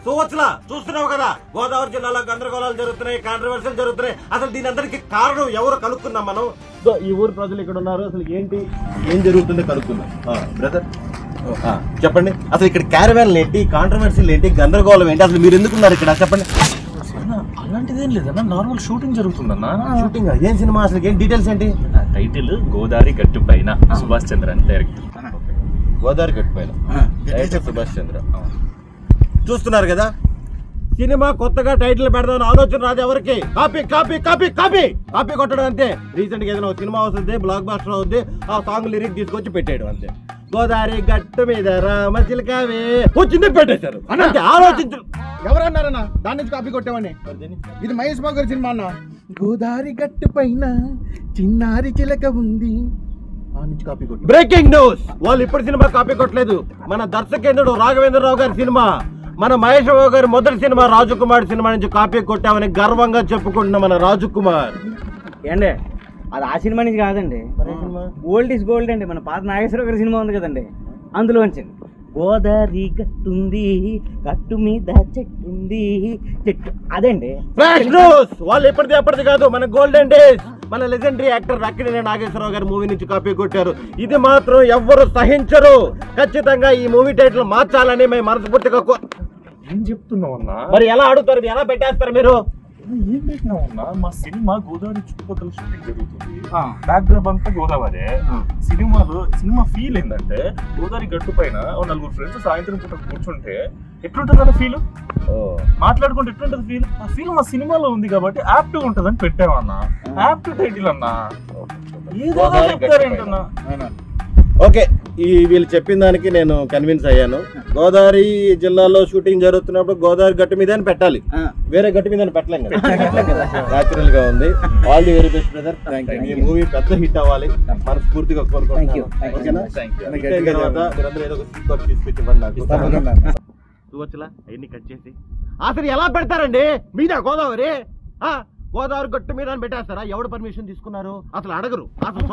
చూవచ్చులా చూస్తున్నావు కదా, గోదావరి జిల్లాలో గందరగోళాలు జరుగుతున్నాయి, కాంట్రవర్సీలు జరుగుతున్నాయి. అసలు దీని అందరికి కారణం ఎవరు కనుక్కుందాం మనం. ఈ ఊరు ప్రజలు ఇక్కడ ఉన్నారు, అసలు ఏం జరుగుతుందో కనుక్కుందాం. బ్రదర్ చెప్పండి, అసలు ఇక్కడ క్యారవాన్లు ఏంటి, కాంట్రవర్సీలు ఏంటి, గందరగోళం ఏంటి, అసలు మీరు ఎందుకున్నారు ఇక్కడ చెప్పండి. అలాంటిదేం లేదన్నా, నార్మల్ షూటింగ్ జరుగుతుందన్నా. షూటింగ్ ఏం సినిమా, అసలు ఏం డీటెయిల్స్ ఏంటి? టైటిల్ గోదావరి గట్టు పైన, సుభాష్ చంద్ర అని డైరెక్టర్. గోదావరి గట్టు పైన సుభాష్ చంద్ర. చూస్తున్నారు కదా, సినిమా కొత్తగా టైటిల్ పెడదామని ఆలోచన రాదు ఎవరికి. Copy copy copy copy copy కొట్టడం అంతే. రీసెంట్ గా ఏదైనా సినిమా వస్తుంది, బ్లాక్ బాస్టర్ అవుద్ది, ఆ సాంగ్ లిరిక్ తీసుకొచ్చి పెట్టేయడం అంతే. గోదావరి గట్టు మీద రామచిలకవే వచ్చింది పెట్టేశారు అంటే ఆలోచించు. ఎవరన్నారన్నా దాని నుంచి కాపీ కొట్టామని? ఇది మహేష్ బాబు గారి సినిమా అన్న. గోదావరి గట్టు పైన చిన్నారి చిలక ఉంది, ఆ నుంచి కాపీ కొట్టి. బ్రేకింగ్ న్యూస్, వాళ్ళు ఇప్పుడు సినిమా కాపీ కొట్టలేదు. మన దర్శకేంద్రుడు రాఘవేంద్రరావు గారి సినిమా, మన మహేష్ బాబు గారి మొదటి సినిమా రాజకుమార్ సినిమా నుంచి కాపీ కొట్టామని గర్వంగా చెప్పుకుంటున్న మన రాజకుమార్. ఏండి అది ఆ సినిమా నుంచి కాదండి, గోల్డ్ ఈజ్ గోల్డ్ అండి. మన పాత నాగేశ్వర గారి సినిమా ఉంది కదండి, అందులో వచ్చింది. గోదావరి గట్టుంది, గట్టు మీద చెట్టుంది, చెట్టు అదండి. ఫ్లాష్ న్యూస్, వాళ్ళు ఎప్పటిది కాదు, మన గోల్డెన్ డేస్, మన లెజెండరీ యాక్టర్ అక్కినేని నాగేశ్వరరావు గారి మూవీ నుంచి కాపీ కొట్టారు. ఇది మాత్రం ఎవ్వరు సహించరు. ఖచ్చితంగా ఈ మూవీ టైటిల్ మార్చాలని మేము మనస్ఫూర్తిగా ఏం చెప్తున్నావు అన్నా? మరి ఎలా అడుగుతారు, ఎలా పెట్టేస్తారు మీరు? ఏం పెట్టినావు అన్నా? మా సినిమా గోదావరి చుట్టుపక్కల షూటింగ్ జరుగుతుంది, బ్యాక్గ్రౌండ్ అంతా గోదావరి. సినిమా ఫీల్ ఏంటంటే గోదావరి గట్టు పైన నలుగురు ఫ్రెండ్స్ సాయంత్రం పూట కూర్చుంటే ఎట్లుంటది అన్న ఫీల్, మాట్లాడుకుంటే ఎట్లుంటది ఫీల్. ఆ ఫీల్ మా సినిమాలో ఉంది కాబట్టి యాప్ట్ ఉంటదని పెట్టామన్నా. యాప్ట్ టైటిల్ అన్నా, ఏదో చెప్తారేంటన్నా. ఓకే, వీళ్ళు చెప్పిన దానికి నేను కన్విన్స్ అయ్యాను. గోదావరి జిల్లాలో షూటింగ్ జరుగుతున్నప్పుడు గోదావరి గట్టు మీద పెట్టాలి, వేరే గట్టు మీద పెట్టలేం కదా. న్యాచురల్ గా ఉంది. All the very best brother. ఈ మూవీ పెద్ద హిట్ అవ్వాలి మనస్ఫూర్తిగా కోరుకుంటున్నాను. చూవచ్చులా అవన్నీ కట్ చేసి అసలు ఎలా పెడతారండి మీద గోదావరి? గోదావరి గట్టు మీద పెట్టేస్తారా? ఎవడు పర్మిషన్ తీసుకున్నారు? అసలు అడగరు. అసలు